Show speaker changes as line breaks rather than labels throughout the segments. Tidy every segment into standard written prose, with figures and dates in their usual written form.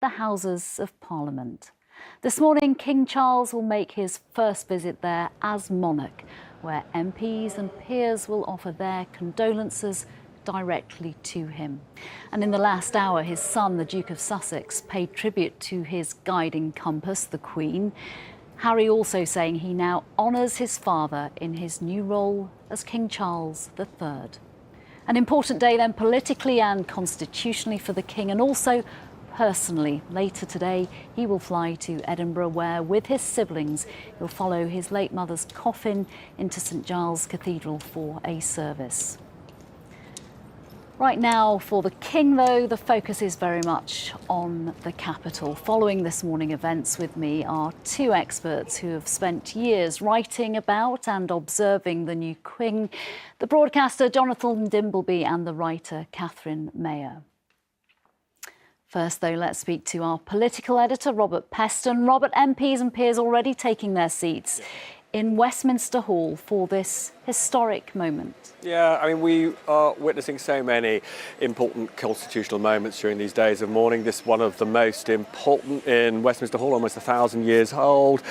the Houses of Parliament. This morning, King Charles will make his first visit there as monarch, where MPs and peers will offer their condolences directly to him. And in the last hour, his son, the Duke of Sussex, paid tribute to his guiding compass, the Queen. Harry also saying he now honours his father in his new role as King Charles III. An important day then politically and constitutionally for the King, and also personally. Later today, he will fly to Edinburgh, where with his siblings, he'll follow his late mother's coffin into St Giles Cathedral for a service. Right now, for the King, though, the focus is very much on the capital. Following this morning events with me are two experts who have spent years writing about and observing the new King, the broadcaster Jonathan Dimbleby and the writer Catherine Mayer. First, though, let's speak to our political editor, Robert Peston. Robert, MPs and peers already taking their seats in Westminster Hall for this historic moment.
Yeah, I mean, we are witnessing so many important constitutional moments during these days of mourning. This one of the most important in Westminster Hall, almost 1,000 years old,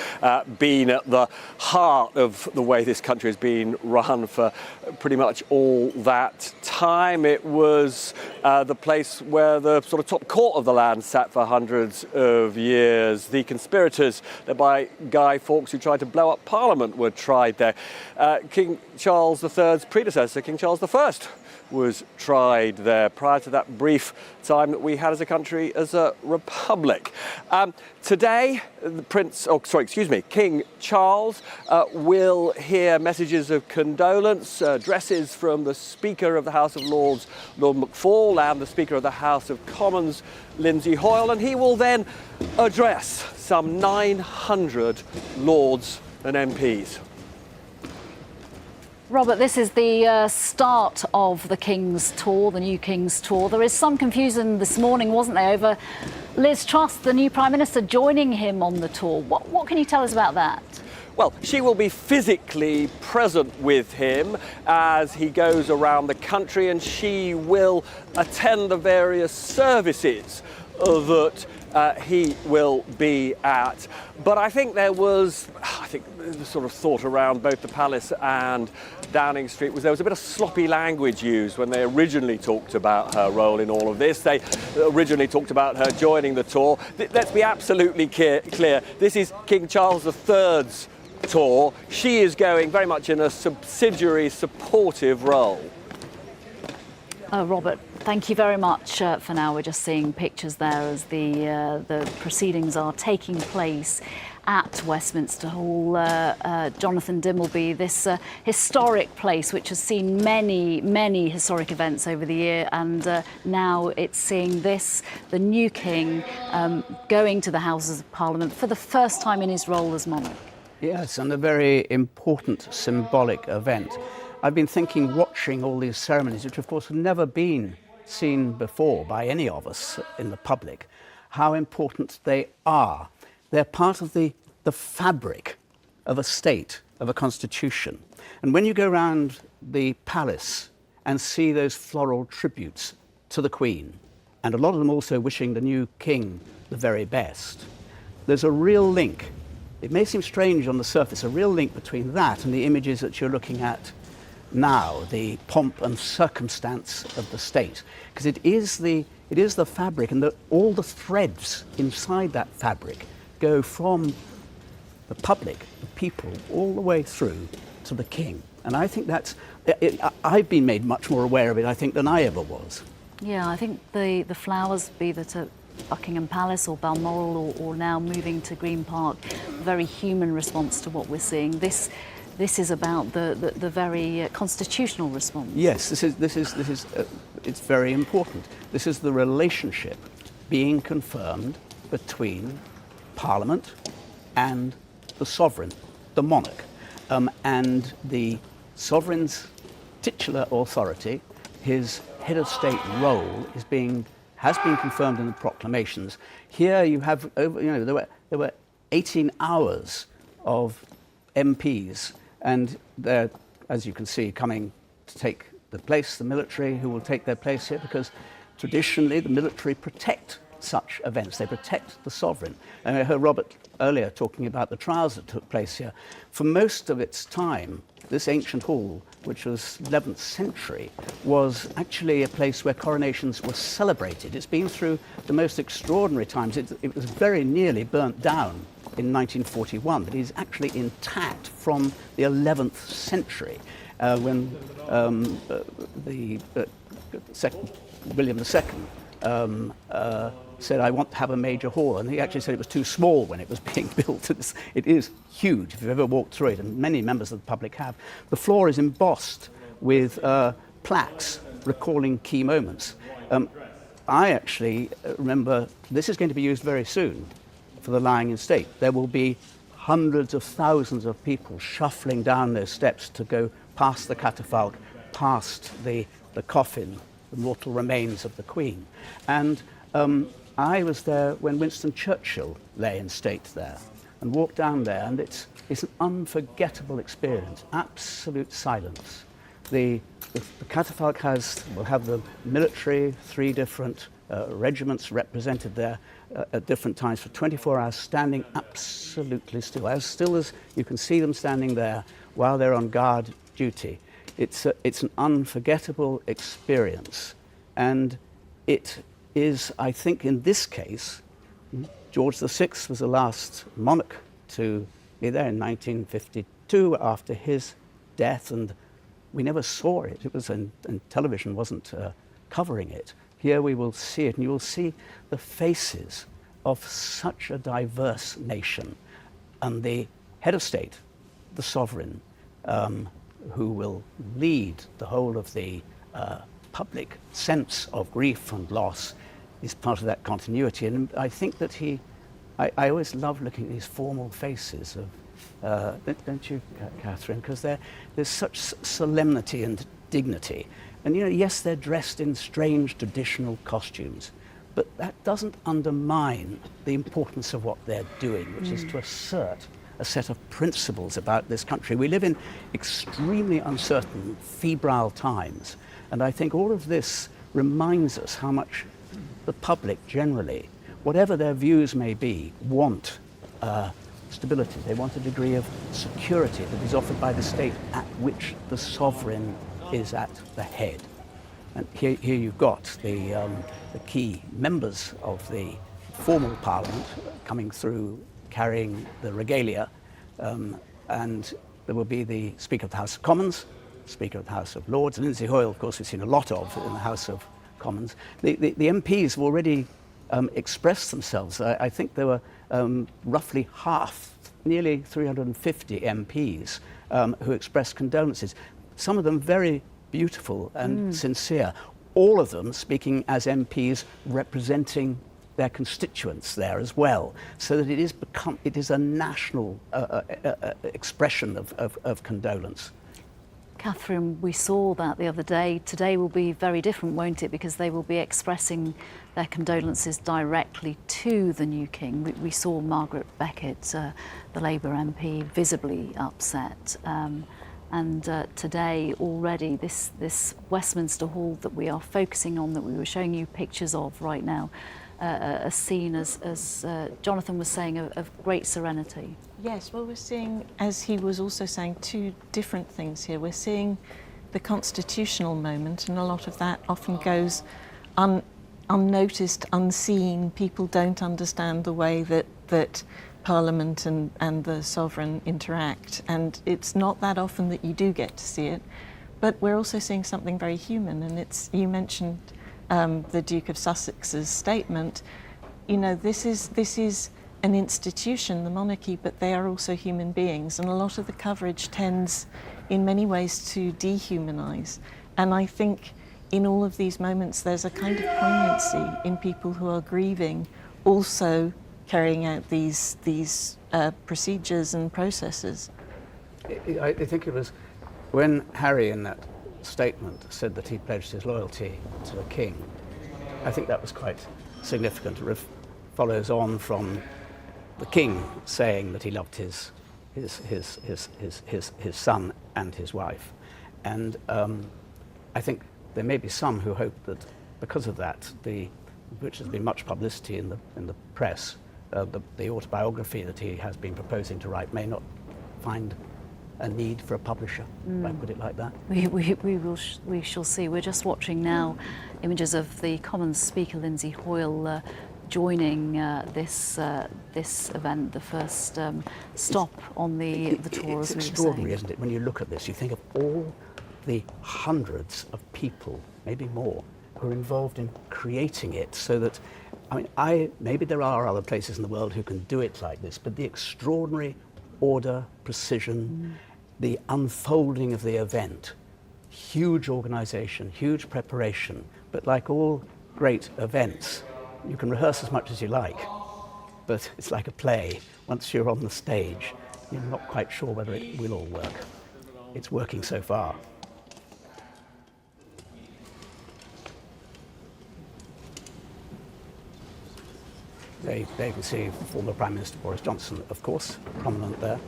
been at the heart of the way this country has been run for pretty much all that time. It was the place where the sort of top court of the land sat for hundreds of years. The conspirators, led by Guy Fawkes, who tried to blow up Parliament, were tried there. King Charles III's predecessor, King Charles I, was tried there prior to that brief time that we had as a country as a republic. Today, King Charles will hear messages of condolence, addresses from the Speaker of the House of Lords, Lord McFall, and the Speaker of the House of Commons, Lindsay Hoyle, and he will then address some 900 Lords and MPs.
Robert, this is the start of the King's tour, the new King's tour. There is some confusion this morning, wasn't there, over Liz Truss, the new Prime Minister, joining him on the tour. What can you tell us about that?
Well, she will be physically present with him as he goes around the country, and she will attend the various services that he will be at. But I think there was, the sort of thought around both the Palace and Downing Street was there was a bit of sloppy language used when they originally talked about her role in all of this. They originally talked about her joining the tour. Let's be absolutely clear. This is King Charles III's tour. She is going very much in a subsidiary, supportive role.
Robert, thank you very much for now. We're just seeing pictures there as the proceedings are taking place at Westminster Hall. Jonathan Dimbleby, this historic place which has seen many historic events over the year, and now it's seeing this, the new King, going to the Houses of Parliament for the first time in his role as monarch.
Yes, and a very important symbolic event. I've been thinking, watching all these ceremonies, which of course have never been seen before by any of us in the public, how important they are. They're part of the fabric of a state, of a constitution. And when you go around the palace and see those floral tributes to the Queen, and a lot of them also wishing the new King the very best, there's a real link. It may seem strange on the surface, a real link between that and the images that you're looking at now, the pomp and circumstance of the state, because it is the fabric, and all the threads inside that fabric go from the public, the people, all the way through to the King. And I think I've been made much more aware of it, I think, than I ever was.
Yeah, I think the flowers, be that at Buckingham Palace or Balmoral or now moving to Green Park, a very human response to what we're seeing. This is about the very constitutional response.
Yes, this is it's very important. This is the relationship being confirmed between Parliament and the sovereign, the monarch, and the sovereign's titular authority, his head of state role has been confirmed in the proclamations. Here you have there were 18 hours of MPs. And they're, as you can see, coming to take the military who will take their place here, because traditionally the military protect such events. They protect the sovereign. And I heard Robert earlier talking about the trials that took place here. For most of its time, this ancient hall, which was 11th century, was actually a place where coronations were celebrated. It's been through the most extraordinary times. It was very nearly burnt down in 1941, but it's actually intact from the 11th century when William II said, I want to have a major hall. And he actually said it was too small when it was being built. It is huge if you've ever walked through it, and many members of the public have. The floor is embossed with plaques recalling key moments. I actually remember this is going to be used very soon for the lying in state. There will be hundreds of thousands of people shuffling down those steps to go past the catafalque, past the coffin, the mortal remains of the Queen. And I was there when Winston Churchill lay in state there and walked down there, and it's an unforgettable experience, absolute silence. The catafalque will have the military, 3 different regiments represented there at different times for 24 hours, standing absolutely still as you can see them standing there while they're on guard duty. It's an unforgettable experience, and it is, I think, in this case, George VI was the last monarch to be there in 1952 after his death, and we never saw it. It was, and television wasn't covering it. Here we will see it, and you will see the faces of such a diverse nation, and the head of state, the sovereign, who will lead the whole of the public sense of grief and loss, is part of that continuity. And I think that I always love looking at these formal faces of, don't you, Catherine? Because there's such solemnity and dignity. And yes, they're dressed in strange traditional costumes, but that doesn't undermine the importance of what they're doing, which is to assert a set of principles about this country. We live in extremely uncertain, febrile times, and I think all of this reminds us how much the public generally, whatever their views may be, want stability. They want a degree of security that is offered by the state at which the sovereign is at the head. And here you've got the key members of the formal parliament coming through carrying the regalia, and there will be the Speaker of the House of Commons, Speaker of the House of Lords, and Lindsay Hoyle, of course, we've seen a lot of in the House of Commons. The MPs have already expressed themselves. I think there were roughly half, nearly 350 MPs who expressed condolences, some of them very beautiful and sincere, all of them speaking as MPs representing their constituents there as well, so that it is a national expression of condolence.
Catherine, we saw that the other day. Today will be very different, won't it? Because they will be expressing their condolences directly to the new king. We saw Margaret Beckett, the Labour MP, visibly upset. And today already this Westminster Hall that we are focusing on, that we were showing you pictures of right now, a scene, as Jonathan was saying, of great serenity.
Yes, well, we're seeing, as he was also saying, 2 different things here. We're seeing the constitutional moment, and a lot of that often goes unnoticed, unseen. People don't understand the way that Parliament and the sovereign interact, and it's not that often that you do get to see it. But we're also seeing something very human, and you mentioned the Duke of Sussex's statement. This is an institution, the monarchy, but they are also human beings, and a lot of the coverage tends in many ways to dehumanise. And I think in all of these moments there's a kind of poignancy in people who are grieving, also carrying out these procedures and processes.
I think it was when Harry in that statement said that he pledged his loyalty to the king. I think that was quite significant. It follows on from the king saying that he loved his son and his wife, and I think there may be some who hope that because of that the which has been much publicity in the press, the autobiography that he has been proposing to write may not find a need for a publisher, if I put it like that.
We shall see. We're just watching now images of the Commons Speaker Lindsay Hoyle joining this event, the first stop on the tour.
It's extraordinary, isn't it? When you look at this, you think of all the hundreds of people, maybe more, who are involved in creating it, so that, I mean, maybe there are other places in the world who can do it like this, but the extraordinary order, precision, the unfolding of the event, huge organisation, huge preparation, but like all great events, you can rehearse as much as you like, but it's like a play. Once you're on the stage, you're not quite sure whether it will all work. It's working so far. There you can see former Prime Minister Boris Johnson, of course, prominent there.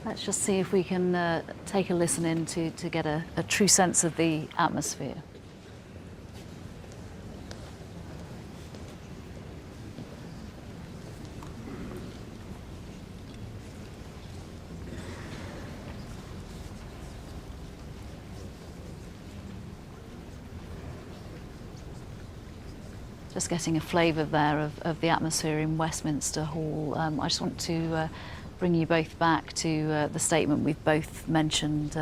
Let's just see if we can take a listen in to get a true sense of the atmosphere. Just getting a flavour there of the atmosphere in Westminster Hall. I just want to bring you both back to the statement we've both mentioned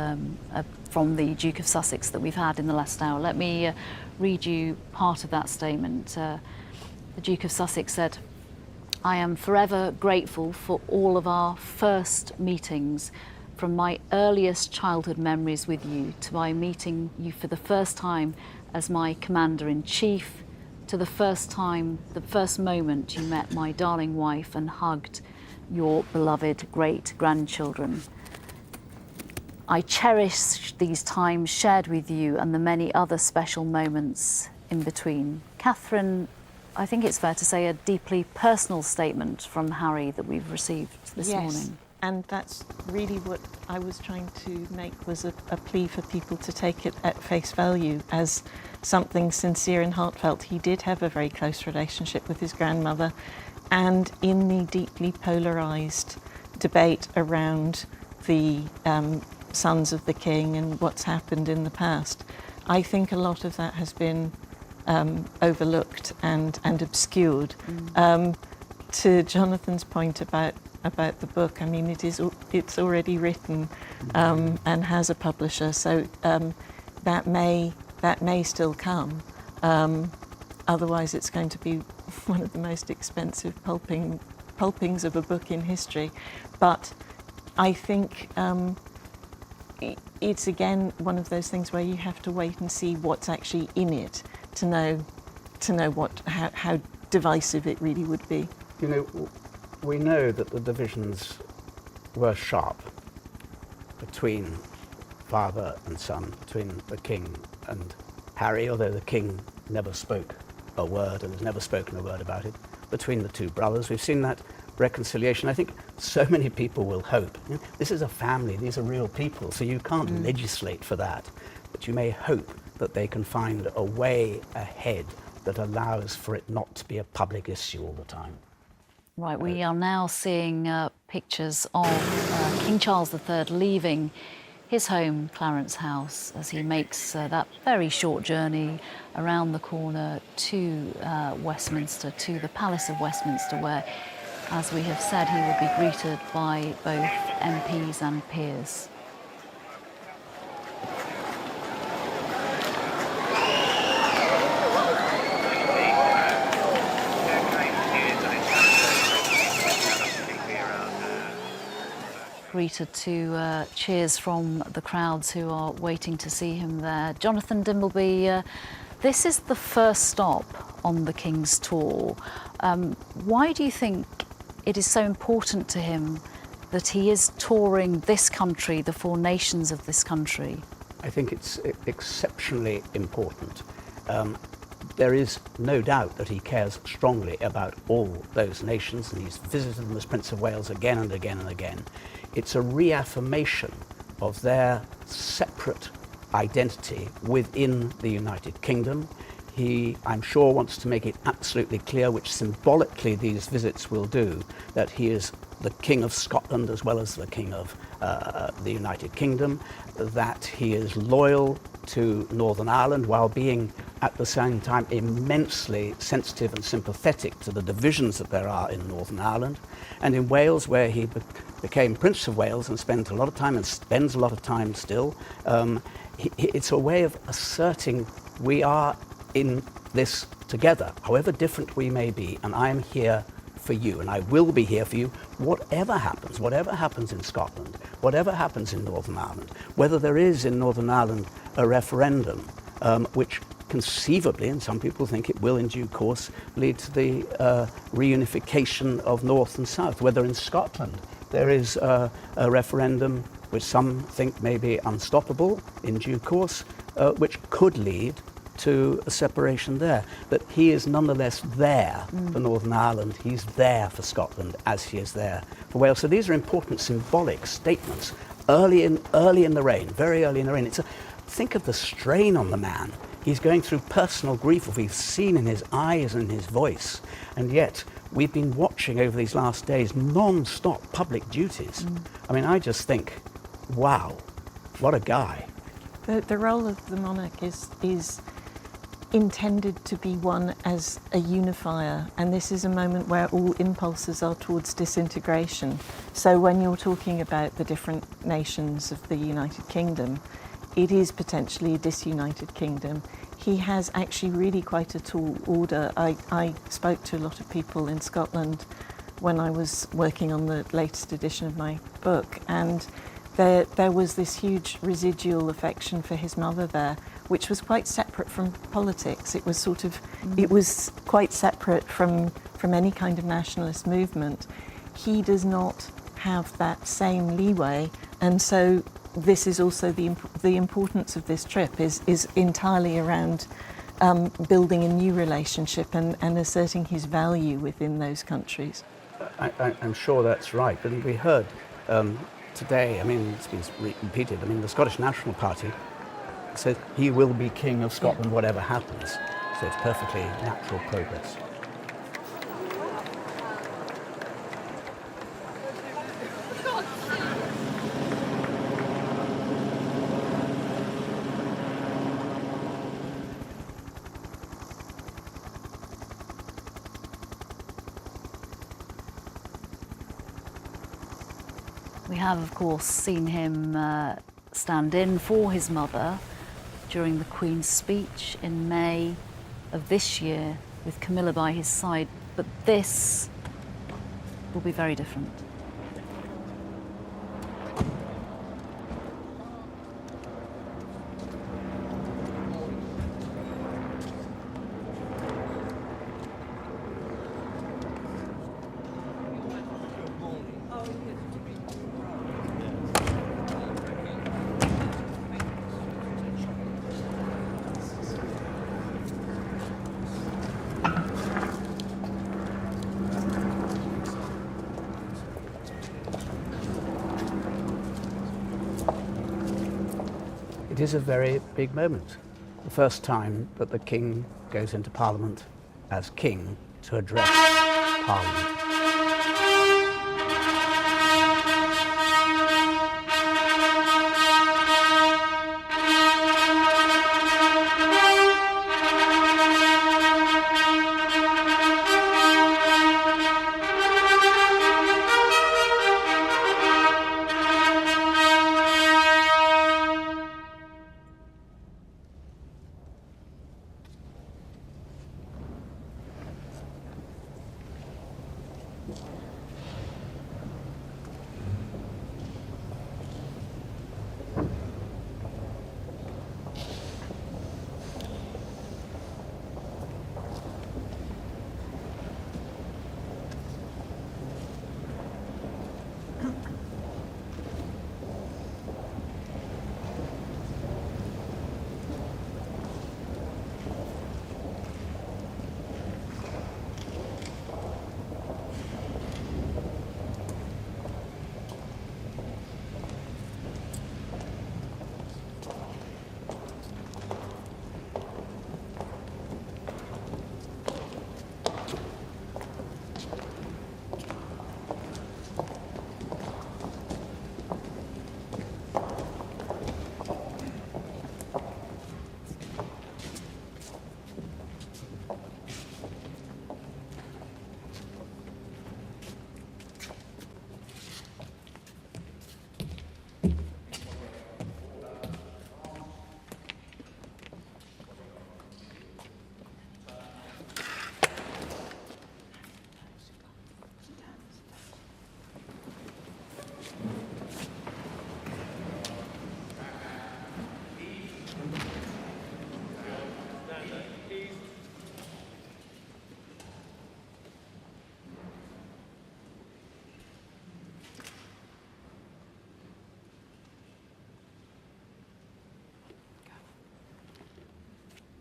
from the Duke of Sussex that we've had in the last hour. Let me read you part of that statement. The Duke of Sussex said, "I am forever grateful for all of our first meetings, from my earliest childhood memories with you to my meeting you for the first time as my Commander-in-Chief, to the first moment you met my darling wife and hugged your beloved great-grandchildren. I cherish these times shared with you and the many other special moments in between." Catherine, I think it's fair to say a deeply personal statement from Harry that we've received this morning.
And that's really what I was trying to make, was a plea for people to take it at face value as something sincere and heartfelt. He did have a very close relationship with his grandmother, and in the deeply polarised debate around the sons of the king and what's happened in the past, I think a lot of that has been overlooked and obscured. To Jonathan's point about the book, I mean, it's already written and has a publisher, so that may still come. Otherwise, it's going to be one of the most expensive pulpings of a book in history. But I think it's again one of those things where you have to wait and see what's actually in it to know how divisive it really would be.
You know, we know that the divisions were sharp between father and son, between the king and Harry, although the king never spoke a word and has never spoken a word about it, between the two brothers. We've seen that reconciliation. I think so many people will hope. You know, this is a family, these are real people, so you can't legislate for that, but you may hope that they can find a way ahead that allows for it not to be a public issue all the time.
Right, we are now seeing pictures of King Charles III leaving his home, Clarence House, as he makes that very short journey around the corner to Westminster, to the Palace of Westminster, where, as we have said, he will be greeted by both MPs and peers. Greeted to cheers from the crowds who are waiting to see him there. Jonathan Dimbleby, this is the first stop on the King's tour. Why do you think it is so important to him that he is touring this country, the four nations of this country?
I think it's exceptionally important. There is no doubt that he cares strongly about all those nations, and he's visited them as Prince of Wales again and again and again. It's a reaffirmation of their separate identity within the United Kingdom. He, I'm sure, wants to make it absolutely clear, which symbolically these visits will do, that he is the King of Scotland as well as the King of the United Kingdom, that he is loyal to Northern Ireland while being at the same time immensely sensitive and sympathetic to the divisions that there are in Northern Ireland. And in Wales, where he became Prince of Wales and spent a lot of time and spends a lot of time still, it's a way of asserting we are in this together, however different we may be, and I am here for you, and I will be here for you, whatever happens in Scotland, whatever happens in Northern Ireland, whether there is in Northern Ireland a referendum, which conceivably, and some people think it will in due course, lead to the reunification of North and South, whether in Scotland there is a referendum which some think may be unstoppable in due course, which could lead to a separation there. But he is nonetheless there for Northern Ireland. He's there for Scotland as he is there for Wales. So these are important symbolic statements early in the reign, very early in the reign. Think of the strain on the man. He's going through personal grief, we've seen in his eyes and his voice, and yet we've been watching over these last days non-stop public duties. I mean, I just think, wow, what a guy.
The role of the monarch is intended to be one as a unifier, and this is a moment where all impulses are towards disintegration. So when you're talking about the different nations of the United Kingdom, it is potentially a disunited kingdom. He has actually really quite a tall order. I spoke to a lot of people in Scotland when I was working on the latest edition of my book, and there was this huge residual affection for his mother there, which was quite separate from politics. It was sort of, it was quite separate from any kind of nationalist movement. He does not have that same leeway, and so this is also the importance of this trip is entirely around building a new relationship and asserting his value within those countries.
I'm sure that's right. And we heard today, I mean, it's been repeated, I mean, the Scottish National Party said he will be King of Scotland whatever happens. So it's perfectly natural progress.
We have, of course, seen him stand in for his mother during the Queen's speech in May of this year with Camilla by his side, but this will be very different.
It is a very big moment. The first time that the King goes into Parliament as King to address Parliament.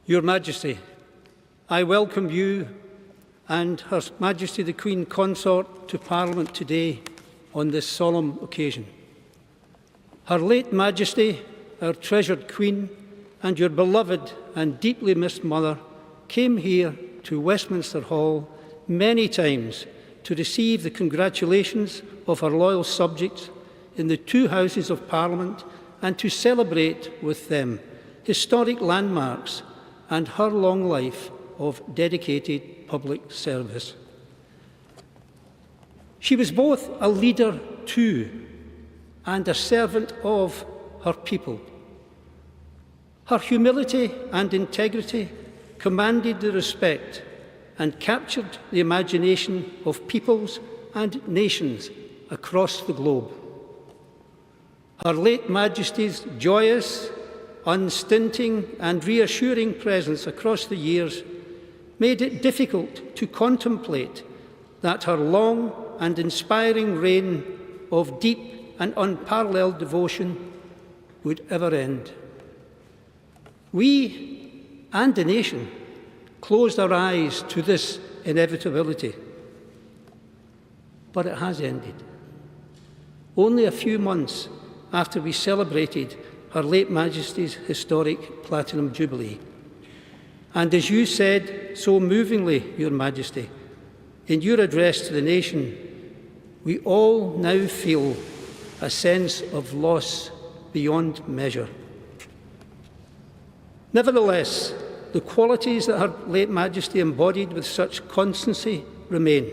Your Majesty, I welcome you and Her Majesty the Queen Consort to Parliament today on this solemn occasion. Her late Majesty, our treasured Queen, and your beloved and deeply missed mother came here to Westminster Hall many times to receive the congratulations of her loyal subjects in the two Houses of Parliament and to celebrate with them historic landmarks and her long life of dedicated public service. She was both a leader to and a servant of her people. Her humility and integrity commanded the respect and captured the imagination of peoples and nations across the globe. Her late Majesty's joyous, unstinting and reassuring presence across the years made it difficult to contemplate that her long and inspiring reign of deep and unparalleled devotion would ever end. We and the nation closed our eyes to this inevitability, but it has ended. Only a few months after we celebrated Her late Majesty's historic Platinum Jubilee. And as you said so movingly, Your Majesty, in your address to the nation, we all now feel a sense of loss beyond measure. Nevertheless, the qualities that Her late Majesty embodied with such constancy remain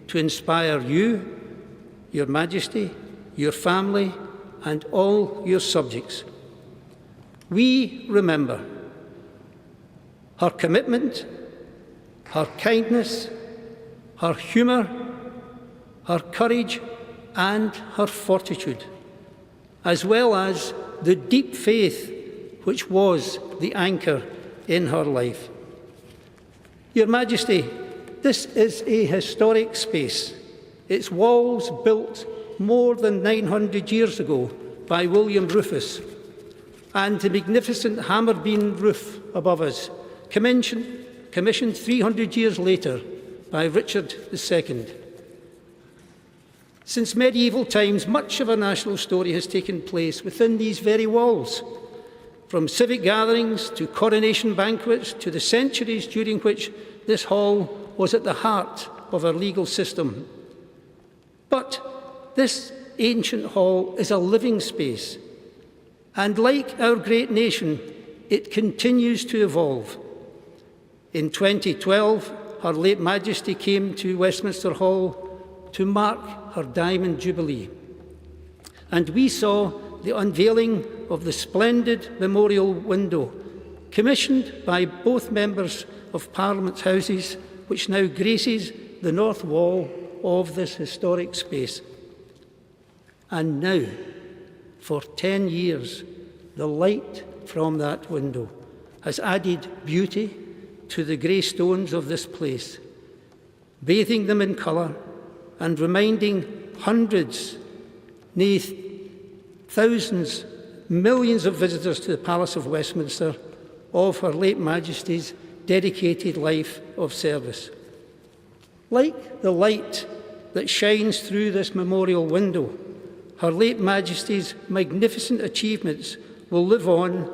to inspire you, Your Majesty, your family, and all your subjects. We remember her commitment, her kindness, her humour, her courage, and her fortitude, as well as the deep faith which was the anchor in her life. Your Majesty, this is a historic space. Its walls built more than 900 years ago by William Rufus, and the magnificent hammer beam roof above us, commissioned 300 years later by Richard II. Since medieval times, much of our national story has taken place within these very walls, from civic gatherings to coronation banquets to the centuries during which this hall was at the heart of our legal system. But this ancient hall is a living space, and like our great nation, it continues to evolve. In 2012, Her late Majesty came to Westminster Hall to mark her Diamond Jubilee, and we saw the unveiling of the splendid memorial window, commissioned by both members of Parliament's Houses, which now graces the north wall of this historic space. And now, for 10 years, the light from that window has added beauty to the grey stones of this place, bathing them in colour and reminding hundreds, nay, thousands, millions of visitors to the Palace of Westminster of Her late Majesty's dedicated life of service. Like the light that shines through this memorial window, Her late Majesty's magnificent achievements will live on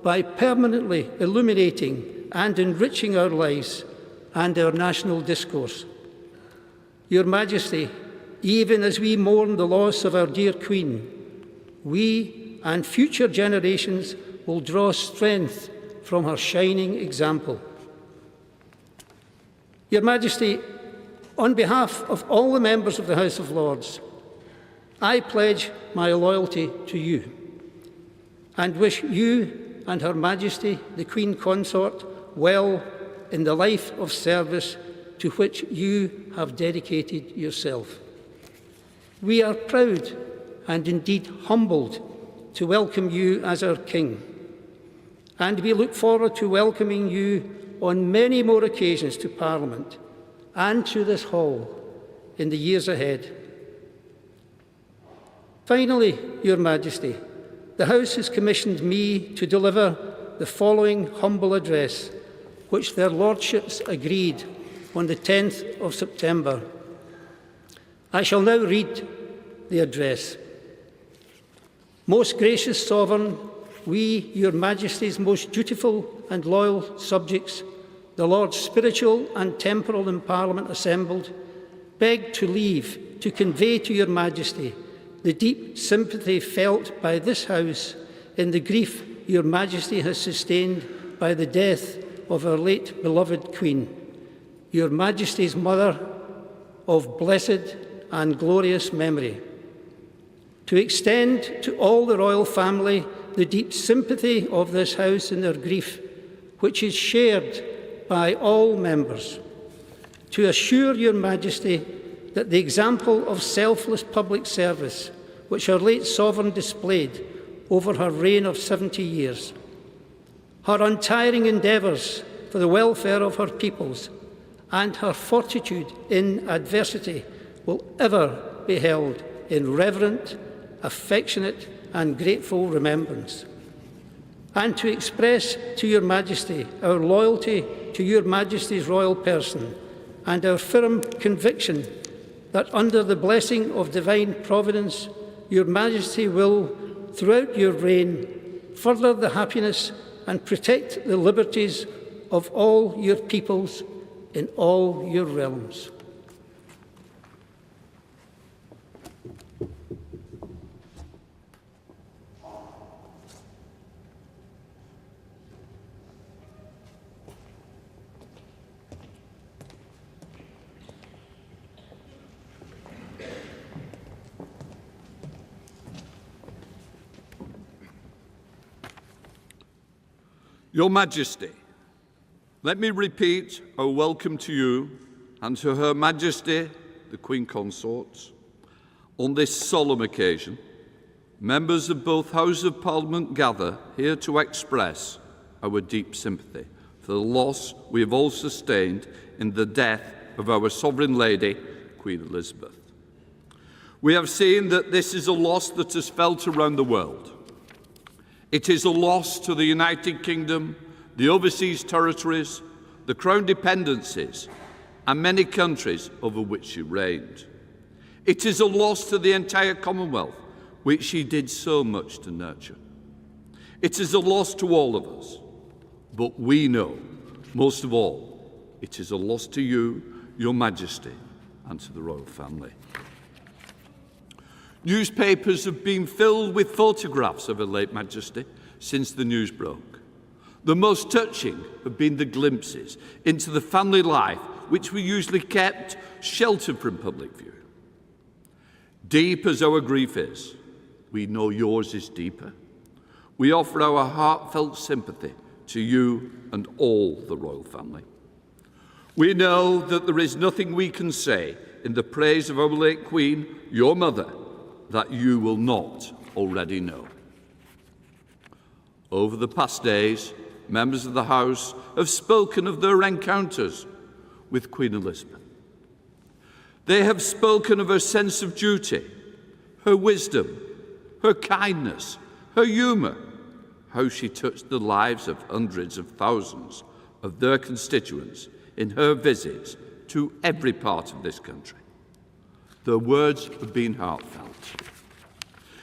by permanently illuminating and enriching our lives and our national discourse. Your Majesty, even as we mourn the loss of our dear Queen, we and future generations will draw strength from her shining example. Your Majesty, on behalf of all the members of the House of Lords, I pledge my loyalty to you and wish you and Her Majesty, the Queen Consort, well in the life of service to which you have dedicated yourself. We are proud and indeed humbled to welcome you as our King, and we look forward to welcoming you on many more occasions to Parliament and to this hall in the years ahead. Finally, Your Majesty, the House has commissioned me to deliver the following humble address, which their lordships agreed on the 10th of September. I shall now read the address. Most gracious Sovereign, we, your Majesty's most dutiful and loyal subjects, the Lords spiritual and temporal in Parliament assembled, beg to leave to convey to your Majesty the deep sympathy felt by this House in the grief your Majesty has sustained by the death of our late beloved Queen, your Majesty's mother of blessed and glorious memory. To extend to all the royal family the deep sympathy of this House in their grief, which is shared by all members. To assure your Majesty that the example of selfless public service which our late Sovereign displayed over her reign of 70 years, her untiring endeavours for the welfare of her peoples, and her fortitude in adversity will ever be held in reverent, affectionate and grateful remembrance. And to express to your Majesty our loyalty to your Majesty's royal person and our firm conviction that under the blessing of divine providence, your Majesty will, throughout your reign, further the happiness and protect the liberties of all your peoples in all your realms.
Your Majesty, let me repeat our welcome to you and to Her Majesty, the Queen Consort. On this solemn occasion, members of both Houses of Parliament gather here to express our deep sympathy for the loss we have all sustained in the death of our Sovereign Lady, Queen Elizabeth. We have seen that this is a loss that is felt around the world. It is a loss to the United Kingdom, the overseas territories, the Crown dependencies, and many countries over which she reigned. It is a loss to the entire Commonwealth, which she did so much to nurture. It is a loss to all of us, but we know, most of all, it is a loss to you, Your Majesty, and to the royal family. Newspapers have been filled with photographs of Her late Majesty since the news broke. The most touching have been the glimpses into the family life which we usually kept sheltered from public view. Deep as our grief is, we know yours is deeper. We offer our heartfelt sympathy to you and all the royal family. We know that there is nothing we can say in the praise of our late Queen, your mother, that you will not already know. Over the past days, members of the House have spoken of their encounters with Queen Elizabeth. They have spoken of her sense of duty, her wisdom, her kindness, her humour, how she touched the lives of hundreds of thousands of their constituents in her visits to every part of this country. Their words have been heartfelt.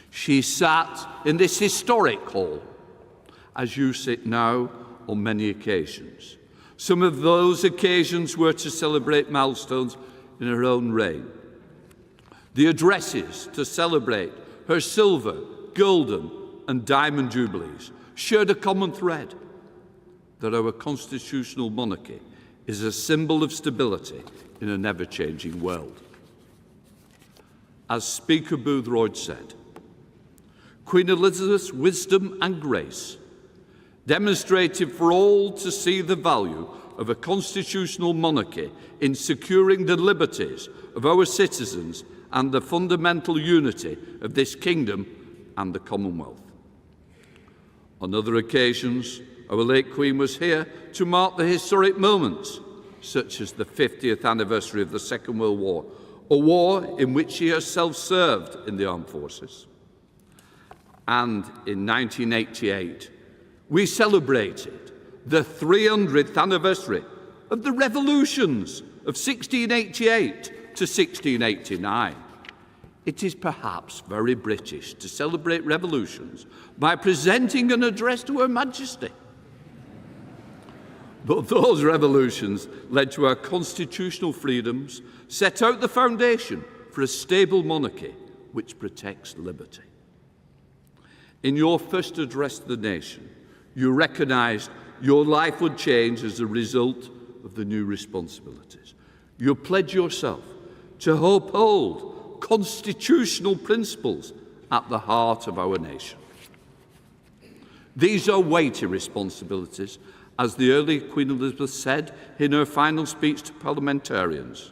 She sat in this historic hall, as you sit now on many occasions. Some of those occasions were to celebrate milestones in her own reign. The addresses to celebrate her silver, golden and diamond jubilees shared a common thread, that our constitutional monarchy is a symbol of stability in an ever-changing world. As Speaker Boothroyd said, Queen Elizabeth's wisdom and grace demonstrated for all to see the value of a constitutional monarchy in securing the liberties of our citizens and the fundamental unity of this kingdom and the Commonwealth. On other occasions, our late Queen was here to mark the historic moments, such as the 50th anniversary of the Second World War, a war in which she herself served in the armed forces. And in 1988, we celebrated the 300th anniversary of the revolutions of 1688 to 1689. It is perhaps very British to celebrate revolutions by presenting an address to Her Majesty. But those revolutions led to our constitutional freedoms, set out the foundation for a stable monarchy which protects liberty. In your first address to the nation, you recognised your life would change as a result of the new responsibilities. You pledge yourself to uphold constitutional principles at the heart of our nation. These are weighty responsibilities, as the early Queen Elizabeth said in her final speech to parliamentarians.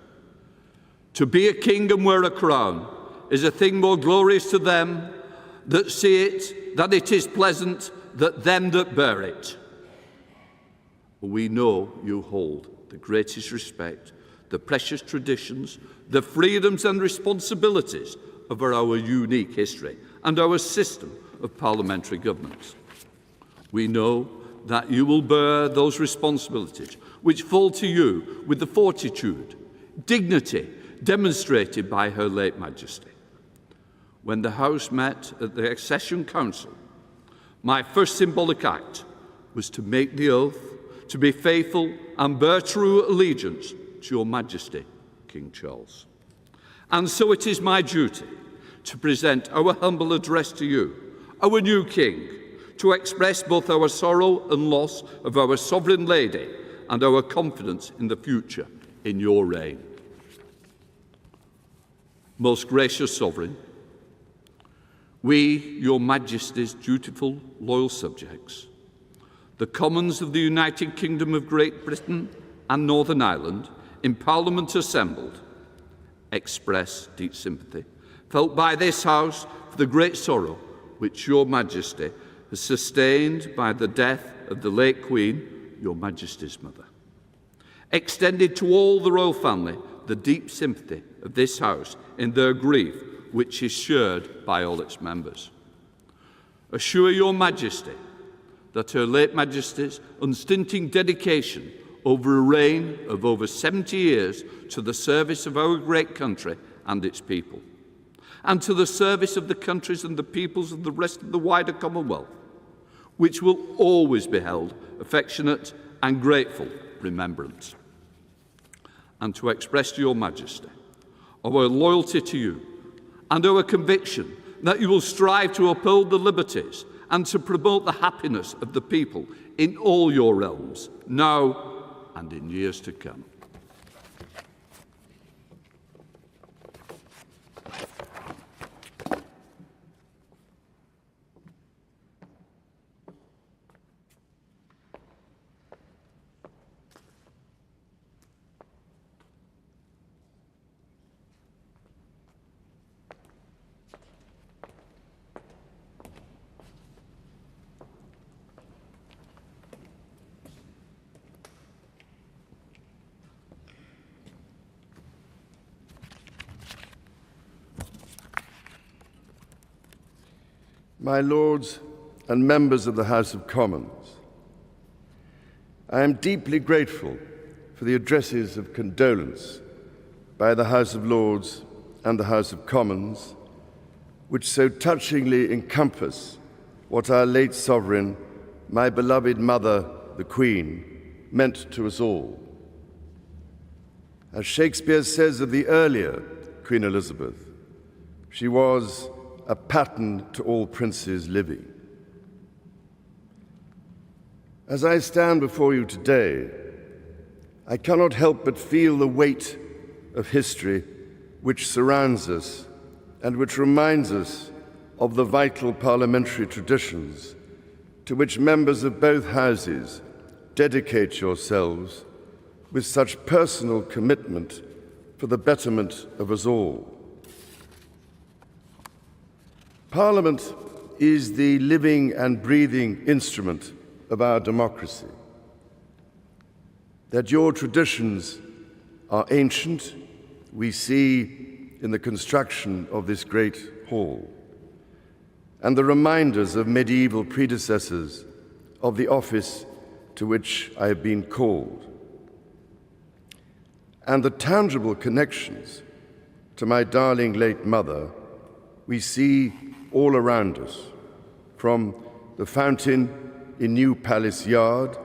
To be a king and wear a crown is a thing more glorious to them that see it than it is pleasant that them that bear it. We know you hold the greatest respect, the precious traditions, the freedoms and responsibilities of our unique history and our system of parliamentary governance. We know that you will bear those responsibilities which fall to you with the fortitude, dignity demonstrated by Her late Majesty. When the House met at the Accession Council, my first symbolic act was to make the oath to be faithful and bear true allegiance to Your Majesty, King Charles. And so it is my duty to present our humble address to you, our new King, to express both our sorrow and loss of our Sovereign Lady and our confidence in the future in your reign. Most gracious Sovereign, we, Your Majesty's dutiful, loyal subjects, the Commons of the United Kingdom of Great Britain and Northern Ireland, in Parliament assembled, express deep sympathy felt by this House for the great sorrow which Your Majesty has sustained by the death of the late Queen, Your Majesty's mother. Extended to all the royal family the deep sympathy of this House in their grief, which is shared by all its members. Assure Your Majesty that Her late Majesty's unstinting dedication over a reign of over 70 years to the service of our great country and its people, and to the service of the countries and the peoples of the rest of the wider Commonwealth, which will always be held affectionate and grateful remembrance. And to express to Your Majesty our loyalty to you and our conviction that you will strive to uphold the liberties and to promote the happiness of the people in all your realms, now and in years to come.
My Lords and members of the House of Commons, I am deeply grateful for the addresses of condolence by the House of Lords and the House of Commons, which so touchingly encompass what our late sovereign, my beloved mother, the Queen, meant to us all. As Shakespeare says of the earlier Queen Elizabeth, she was a pattern to all princes living. As I stand before you today, I cannot help but feel the weight of history which surrounds us and which reminds us of the vital parliamentary traditions to which members of both houses dedicate yourselves with such personal commitment for the betterment of us all. Parliament is the living and breathing instrument of our democracy. That your traditions are ancient, we see in the construction of this great hall, and the reminders of medieval predecessors of the office to which I have been called, and the tangible connections to my darling late mother we see all around us, from the fountain in New Palace Yard,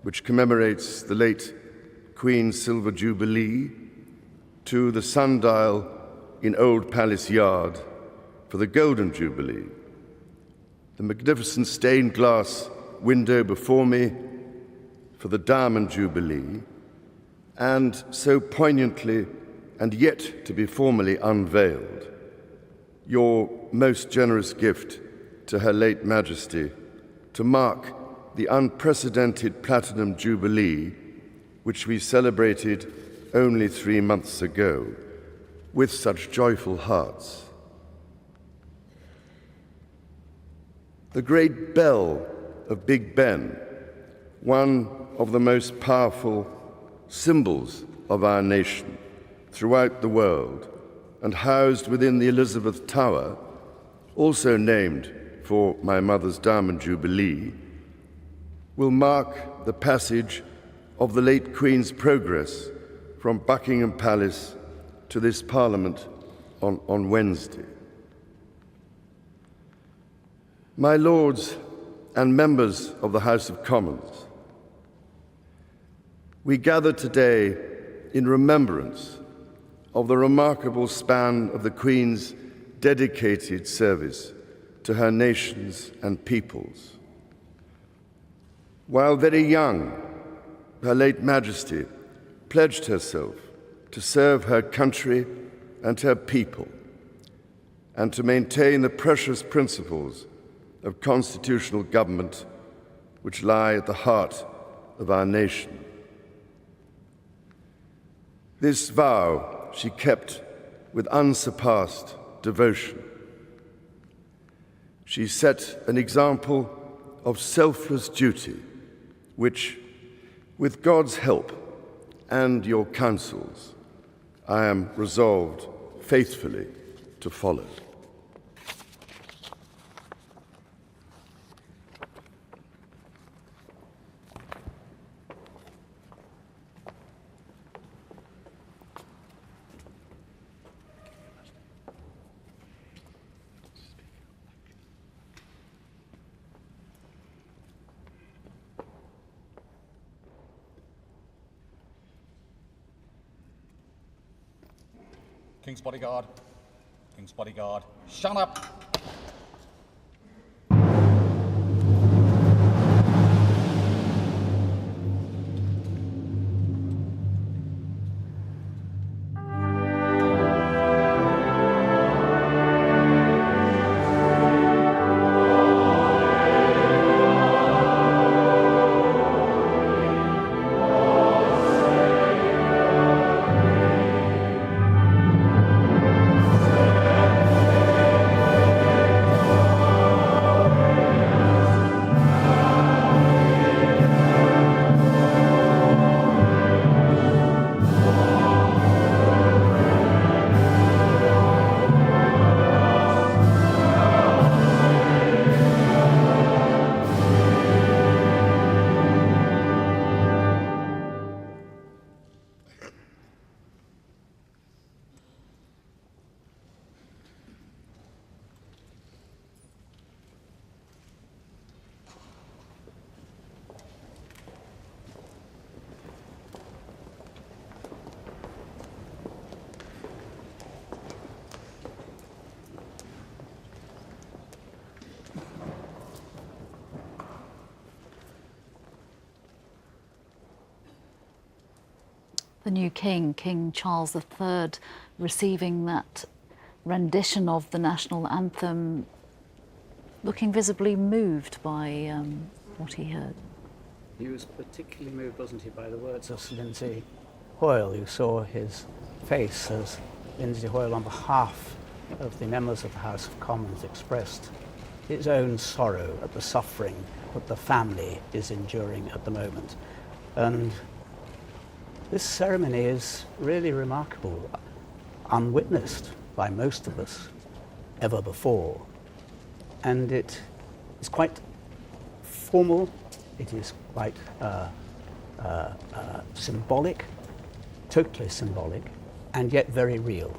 which commemorates the late Queen's Silver Jubilee, to the sundial in Old Palace Yard for the Golden Jubilee, the magnificent stained glass window before me for the Diamond Jubilee, and so poignantly and yet to be formally unveiled, your most generous gift to Her late Majesty to mark the unprecedented Platinum Jubilee, which we celebrated only 3 months ago with such joyful hearts. The great bell of Big Ben, one of the most powerful symbols of our nation throughout the world, and housed within the Elizabeth Tower, also named for my mother's Diamond Jubilee, will mark the passage of the late Queen's progress from Buckingham Palace to this Parliament on Wednesday. My Lords and members of the House of Commons, we gather today in remembrance of the remarkable span of the Queen's dedicated service to her nations and peoples. While very young, Her late Majesty pledged herself to serve her country and her people, and to maintain the precious principles of constitutional government which lie at the heart of our nation. This vow she kept with unsurpassed devotion. She set an example of selfless duty, which, with God's help and your counsels, I am resolved faithfully to follow.
King's bodyguard. King's bodyguard. Shut up!
The new king, King Charles III, receiving that rendition of the national anthem, looking visibly moved by what he heard.
He was particularly moved, wasn't he, by the words of Sir Lindsay Hoyle. You saw his face as Lindsay Hoyle, on behalf of the members of the House of Commons, expressed his own sorrow at the suffering that the family is enduring at the moment. And this ceremony is really remarkable, unwitnessed by most of us ever before. And it is quite formal, it is quite symbolic, totally symbolic, and yet very real,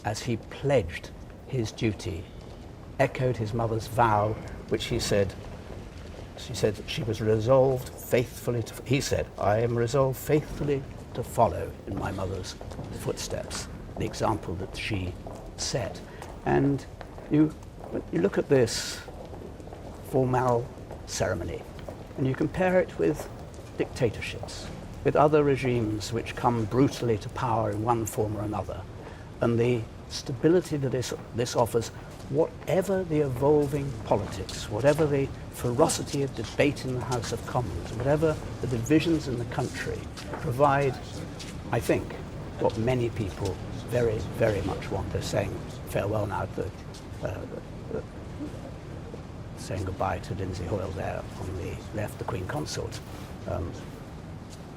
as he pledged his duty, echoed his mother's vow, which she said that she was resolved faithfully to, he said, I am resolved faithfully to follow in my mother's footsteps, the example that she set. And you look at this formal ceremony and you compare it with dictatorships, with other regimes which come brutally to power in one form or another, and the stability that this offers, whatever the evolving politics, whatever the ferocity of debate in the House of Commons, whatever the divisions in the country, provide, I think, what many people very, very much want. They're saying farewell now to saying goodbye to Lindsay Hoyle there on the left, the Queen Consort.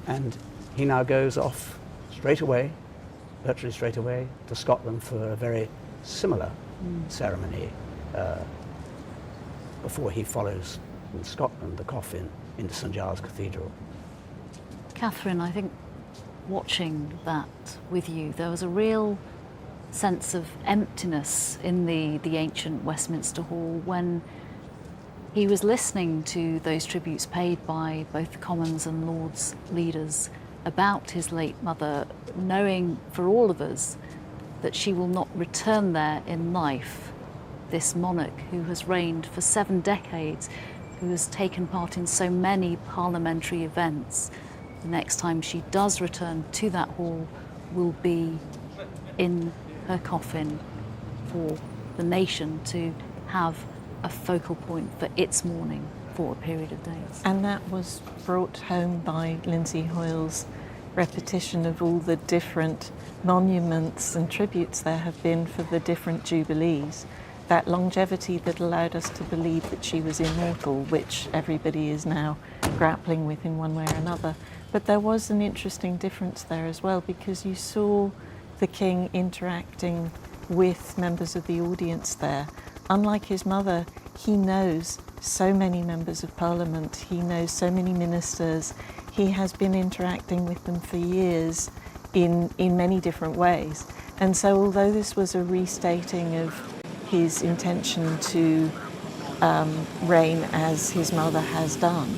And he now goes off straight away, virtually straight away, to Scotland for a very similar ceremony before he follows in Scotland the coffin into St Giles Cathedral.
Catherine, I think watching that with you, there was a real sense of emptiness in the ancient Westminster Hall when he was listening to those tributes paid by both the Commons and Lords leaders about his late mother, knowing for all of us that she will not return there in life, this monarch who has reigned for 7 decades, who has taken part in so many parliamentary events. The next time she does return to that hall will be in her coffin for the nation to have a focal point for its mourning for a period of days.
And that was brought home by Lindsay Hoyle's repetition of all the different monuments and tributes there have been for the different jubilees. That longevity that allowed us to believe that she was immortal, which everybody is now grappling with in one way or another. But there was an interesting difference there as well, because you saw the king interacting with members of the audience there. Unlike his mother, he knows so many members of parliament, he knows so many ministers, he has been interacting with them for years in many different ways. And so although this was a restating of his intention to reign as his mother has done,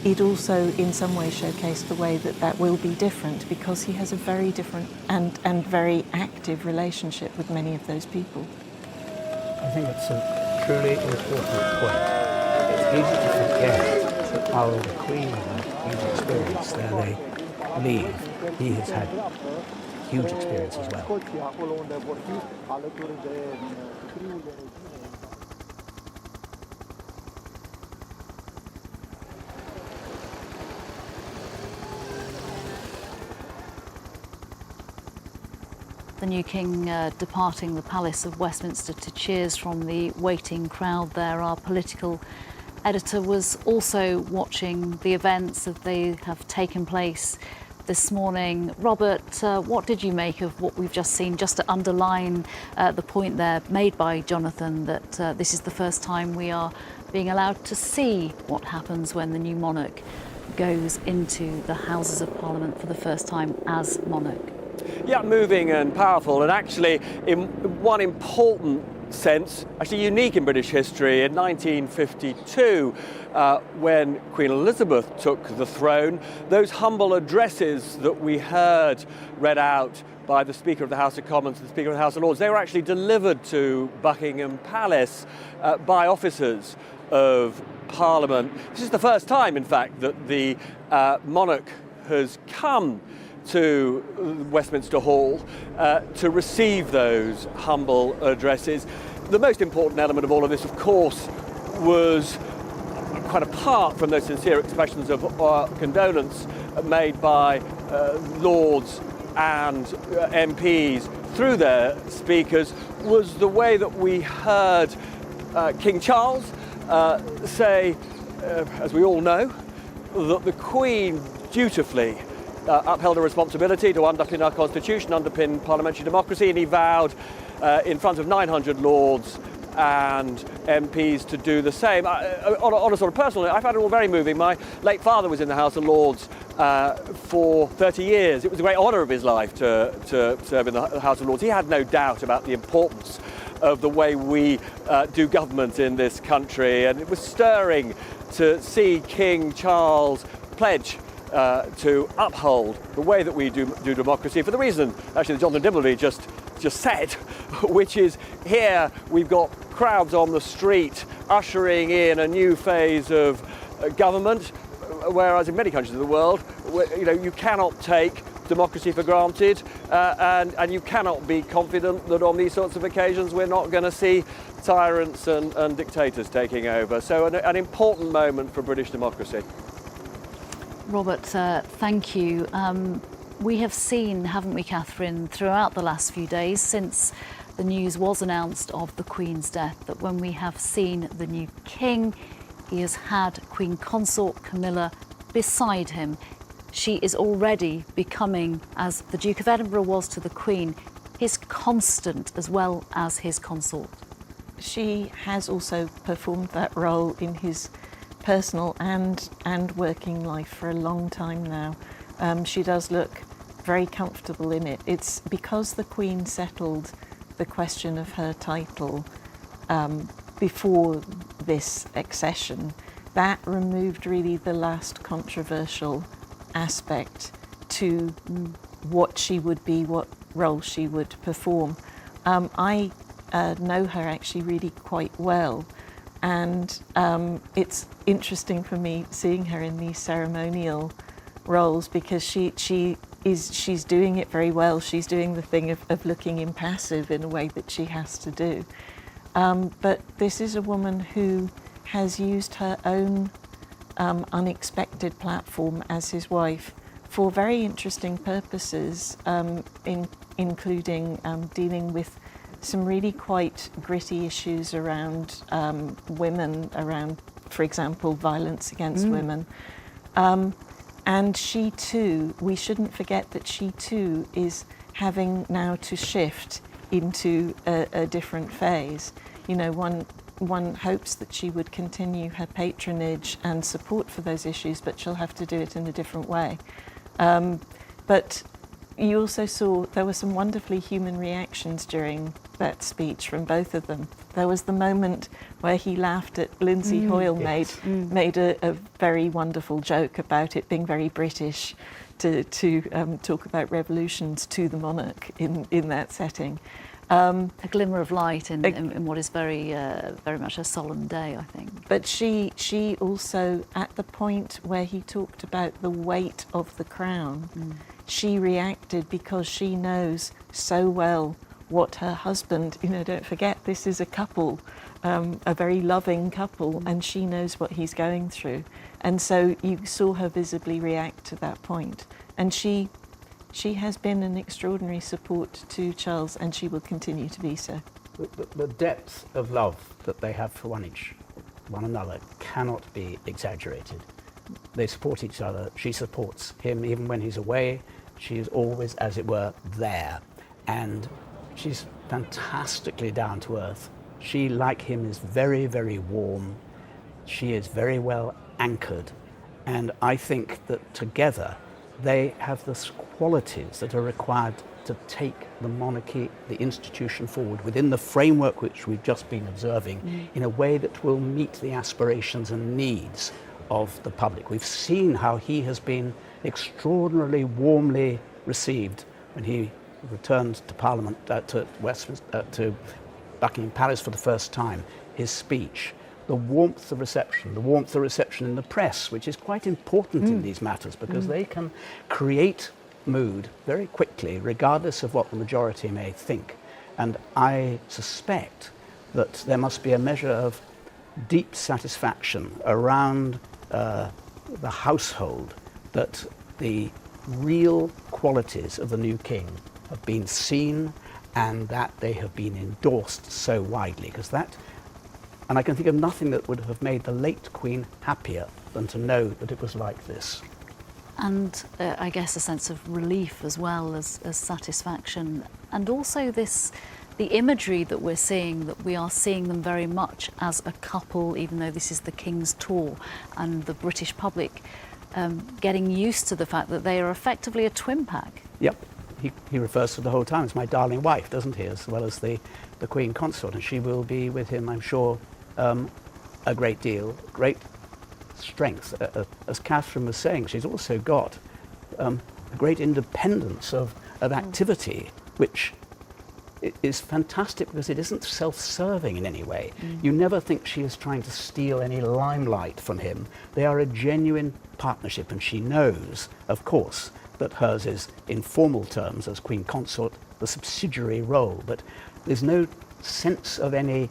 it also in some way showcased the way that will be different, because he has a very different and very active relationship with many of those people.
I think it's a truly important point. It's easy to forget that while the Queen had huge experience there, they leave. He has had huge experience as well.
The new king departing the Palace of Westminster to cheers from the waiting crowd there. Our political editor was also watching the events as they have taken place this morning. Robert, what did you make of what we've just seen, just to underline the point there made by Jonathan that this is the first time we are being allowed to see what happens when the new monarch goes into the Houses of Parliament for the first time as monarch?
Yeah, moving and powerful, and actually in one important sense, actually unique in British history. In 1952, when Queen Elizabeth took the throne, those humble addresses that we heard read out by the Speaker of the House of Commons and the Speaker of the House of Lords, they were actually delivered to Buckingham Palace by officers of Parliament. This is the first time, in fact, that the monarch has come to Westminster Hall to receive those humble addresses. The most important element of all of this, of course, was quite apart from those sincere expressions of condolence made by Lords and MPs through their speakers, was the way that we heard King Charles say, as we all know, that the Queen dutifully upheld a responsibility to underpin our constitution, underpin parliamentary democracy, and he vowed in front of 900 lords and MPs to do the same. On a sort of personal note, I found it all very moving. My late father was in the House of Lords for 30 years. It was a great honour of his life to serve in the House of Lords. He had no doubt about the importance of the way we do government in this country, and it was stirring to see King Charles pledge to uphold the way that we do democracy for the reason, actually, that Jonathan Dimbleby just said, which is here we've got crowds on the street ushering in a new phase of government, whereas in many countries of the world, you cannot take democracy for granted, and you cannot be confident that on these sorts of occasions we're not going to see tyrants and dictators taking over. So an important moment for British democracy.
Robert, thank you. We have seen, haven't we, Catherine, throughout the last few days since the news was announced of the Queen's death, that when we have seen the new King, he has had Queen Consort Camilla beside him. She is already becoming, as the Duke of Edinburgh was to the Queen, his constant as well as his consort.
She has also performed that role in his personal and working life for a long time now. She does look very comfortable in it. It's because the Queen settled the question of her title before this accession, that removed really the last controversial aspect to what she would be, what role she would perform. I know her actually really quite well, and it's interesting for me seeing her in these ceremonial roles because she's doing it very well. She's doing the thing of looking impassive in a way that she has to do. But this is a woman who has used her own unexpected platform as his wife for very interesting purposes, including dealing with some really quite gritty issues around women, around, for example, violence against women. And she too, we shouldn't forget that she too is having now to shift into a different phase. You know, one hopes that she would continue her patronage and support for those issues, but she'll have to do it in a different way. But you also saw there were some wonderfully human reactions during that speech from both of them. There was the moment where he laughed at Lindsay Hoyle made a very wonderful joke about it being very British to talk about revolutions to the monarch in that setting.
A glimmer of light in what is very much a solemn day, I think.
But she also, at the point where he talked about the weight of the crown, she reacted because she knows so well what her husband, don't forget, this is a couple, a very loving couple, and she knows what he's going through. And so you saw her visibly react to that point. And she has been an extraordinary support to Charles, and she will continue to be so.
The depth of love that they have for one another cannot be exaggerated. They support each other. She supports him even when he's away. She is always, as it were, there. And she's fantastically down to earth. She, like him, is very, very warm. She is very well anchored. And I think that together they have the qualities that are required to take the monarchy, the institution forward within the framework which we've just been observing in a way that will meet the aspirations and needs of the public. We've seen how he has been extraordinarily warmly received when he returned to Parliament, to Westminster, to Buckingham Palace for the first time. His speech, the warmth of reception in the press, which is quite important in these matters because they can create mood very quickly, regardless of what the majority may think. And I suspect that there must be a measure of deep satisfaction around the household that the real qualities of the new king have been seen and that they have been endorsed so widely, because that, and I can think of nothing that would have made the late Queen happier than to know that it was like this.
And I guess a sense of relief as well as satisfaction, and also this the imagery that we're seeing, that we are seeing them very much as a couple, even though this is the King's tour, and the British public getting used to the fact that they are effectively a twin pack.
Yep. He refers to the whole time as my darling wife, doesn't he, as well as the Queen Consort, and she will be with him, I'm sure, a great deal, great strength. As Catherine was saying, she's also got a great independence of activity, which is fantastic because it isn't self-serving in any way. You never think she is trying to steal any limelight from him. They are a genuine partnership, and she knows, of course, that hers is, in formal terms, as Queen Consort, the subsidiary role, but there's no sense of any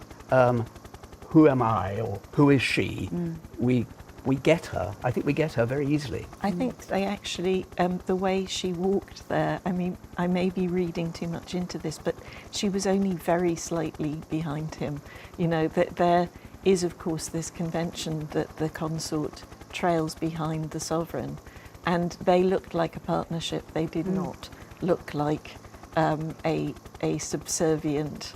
who am I or who is she. We get her. I think we get her very easily.
I think they actually, the way she walked there, I mean, I may be reading too much into this, but she was only very slightly behind him. You know, that there is, of course, this convention that the consort trails behind the sovereign. And they looked like a partnership. They did not look like a subservient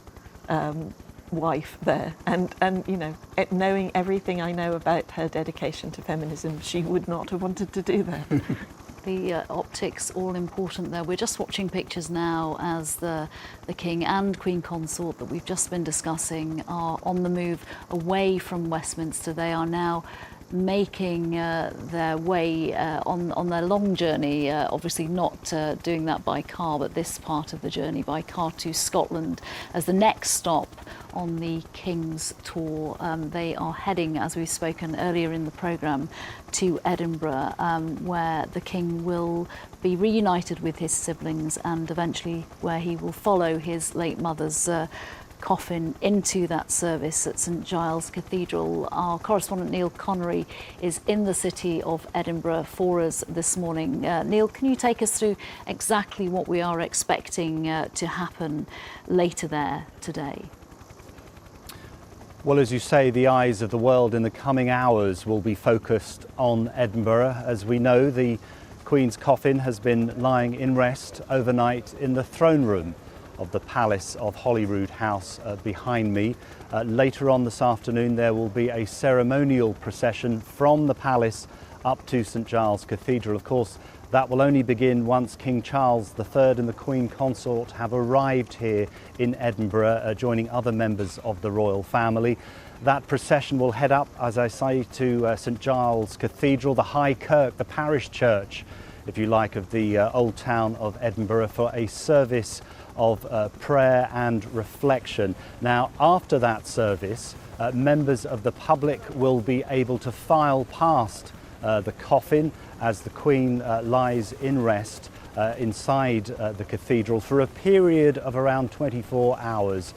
wife there. And you know, knowing everything I know about her dedication to feminism, she would not have wanted to do that.
The optics all important there. We're just watching pictures now as the King and Queen Consort that we've just been discussing are on the move away from Westminster. They are now making their way on their long journey, obviously not doing that by car, but this part of the journey by car to Scotland as the next stop on the King's tour. They are heading, as we've spoken earlier in the programme, to Edinburgh, where the King will be reunited with his siblings and eventually where he will follow his late mother's coffin into that service at St Giles Cathedral. Our correspondent Neil Connery is in the city of Edinburgh for us this morning. Neil, can you take us through exactly what we are expecting to happen later there today?
Well, as you say, the eyes of the world in the coming hours will be focused on Edinburgh. As we know, the Queen's coffin has been lying in rest overnight in the throne room of the Palace of Holyrood House behind me. Later on this afternoon there will be a ceremonial procession from the palace up to St Giles Cathedral. Of course, that will only begin once King Charles III and the Queen Consort have arrived here in Edinburgh, joining other members of the royal family. That procession will head up, as I say, to St Giles Cathedral, the High Kirk, the parish church, if you like, of the old town of Edinburgh, for a service of prayer and reflection. Now, after that service, members of the public will be able to file past the coffin as the Queen lies in rest inside the cathedral for a period of around 24 hours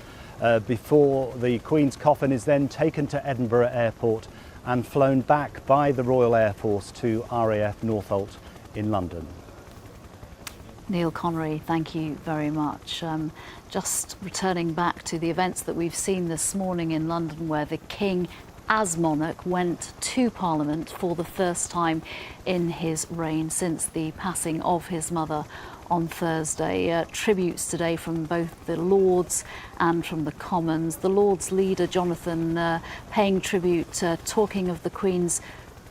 before the Queen's coffin is then taken to Edinburgh Airport and flown back by the Royal Air Force to RAF Northolt in London.
Neil Connery, thank you very much. Just returning back to the events that we've seen this morning in London, where the King, as monarch, went to Parliament for the first time in his reign since the passing of his mother on Thursday. Tributes today from both the Lords and from the Commons. The Lords leader, Jonathan, paying tribute, talking of the Queen's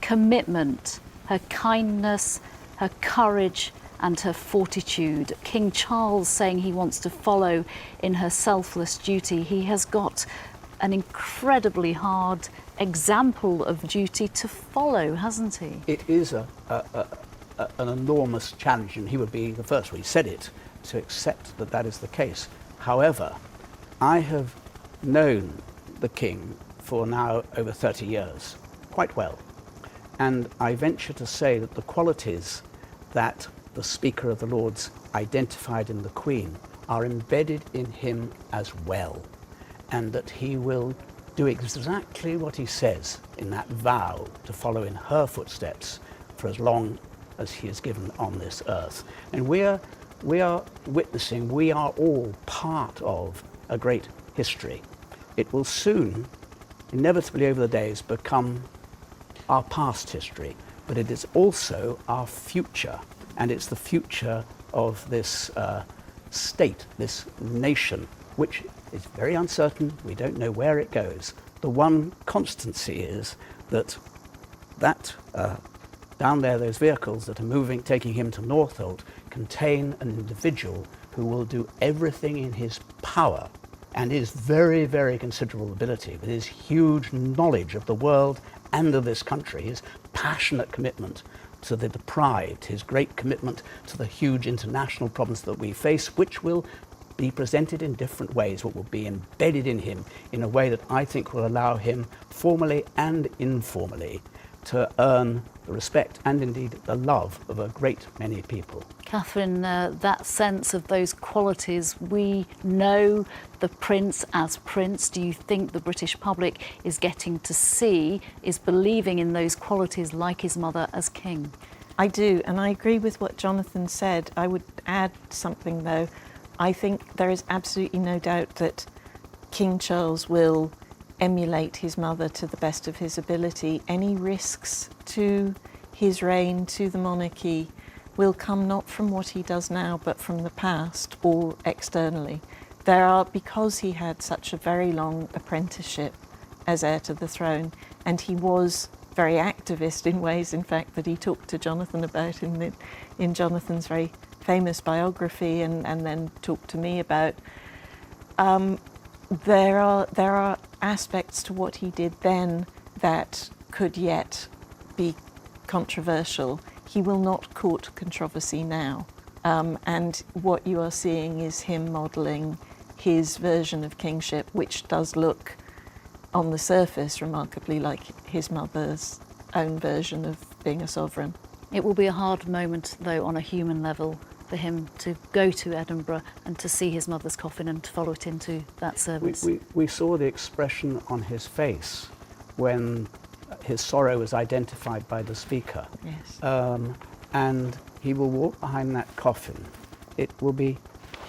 commitment, her kindness, her courage and her fortitude. King Charles saying he wants to follow in her selfless duty. He has got an incredibly hard example of duty to follow, hasn't he?
It is an enormous challenge, and he would be the first, he said it, to accept that that is the case. However, I have known the King for now over 30 years, quite well. And I venture to say that the qualities that the Speaker of the Lords identified in the Queen are embedded in him as well, and that he will do exactly what he says in that vow to follow in her footsteps for as long as he is given on this earth. And we are witnessing, we are all part of a great history. It will soon, inevitably over the days, become our past history, but it is also our future. And it's the future of this state, this nation which is very uncertain. We don't know where it goes. The one constancy is that down there, those vehicles that are moving, taking him to Northolt, contain an individual who will do everything in his power and his very, very considerable ability, with his huge knowledge of the world and of this country, his passionate commitment to the deprived, his great commitment to the huge international problems that we face, which will be presented in different ways, what will be embedded in him in a way that I think will allow him, formally and informally, to earn the respect and indeed the love of a great many people.
Catherine, that sense of those qualities, we know the Prince as Prince. Do you think the British public is getting to see, is believing in those qualities like his mother as King?
I do, and I agree with what Jonathan said. I would add something though. I think there is absolutely no doubt that King Charles will emulate his mother to the best of his ability. Any risks to his reign, to the monarchy, will come not from what he does now, but from the past or externally. There are, because he had such a very long apprenticeship as heir to the throne, and he was very activist in ways, in fact, that he talked to Jonathan about in Jonathan's very famous biography, and then talked to me about. There are aspects to what he did then that could yet be controversial. He will not court controversy now, and what you are seeing is him modelling his version of kingship, which does look on the surface remarkably like his mother's own version of being a sovereign.
It will be a hard moment, though, on a human level, for him to go to Edinburgh and to see his mother's coffin and to follow it into that service.
We saw the expression on his face when his sorrow was identified by the Speaker.
Yes.
And he will walk behind that coffin. It will be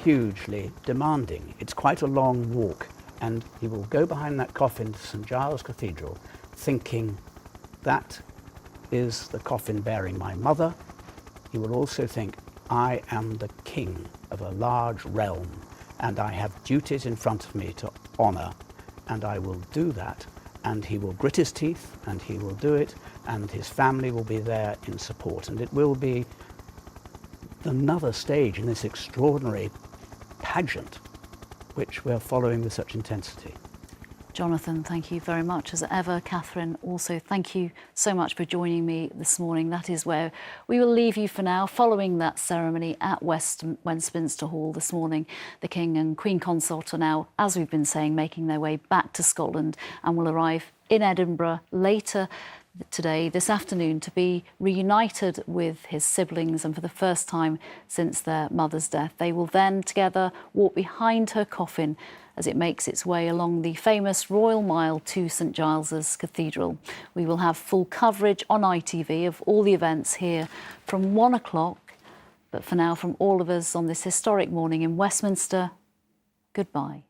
hugely demanding. It's quite a long walk, and he will go behind that coffin to St Giles Cathedral thinking, that is the coffin bearing my mother. He will also think, I am the king of a large realm, and I have duties in front of me to honour, and I will do that. And he will grit his teeth, and he will do it, and his family will be there in support. And it will be another stage in this extraordinary pageant which we're following with such intensity.
Jonathan, thank you very much as ever. Catherine, also thank you so much for joining me this morning. That is where we will leave you for now, following that ceremony at Westminster Hall this morning. The King and Queen Consort are now, as we've been saying, making their way back to Scotland and will arrive in Edinburgh later today, this afternoon, to be reunited with his siblings, and for the first time since their mother's death. They will then together walk behind her coffin as it makes its way along the famous Royal Mile to St Giles's Cathedral. We will have full coverage on ITV of all the events here from 1 o'clock. But for now, from all of us on this historic morning in Westminster, goodbye.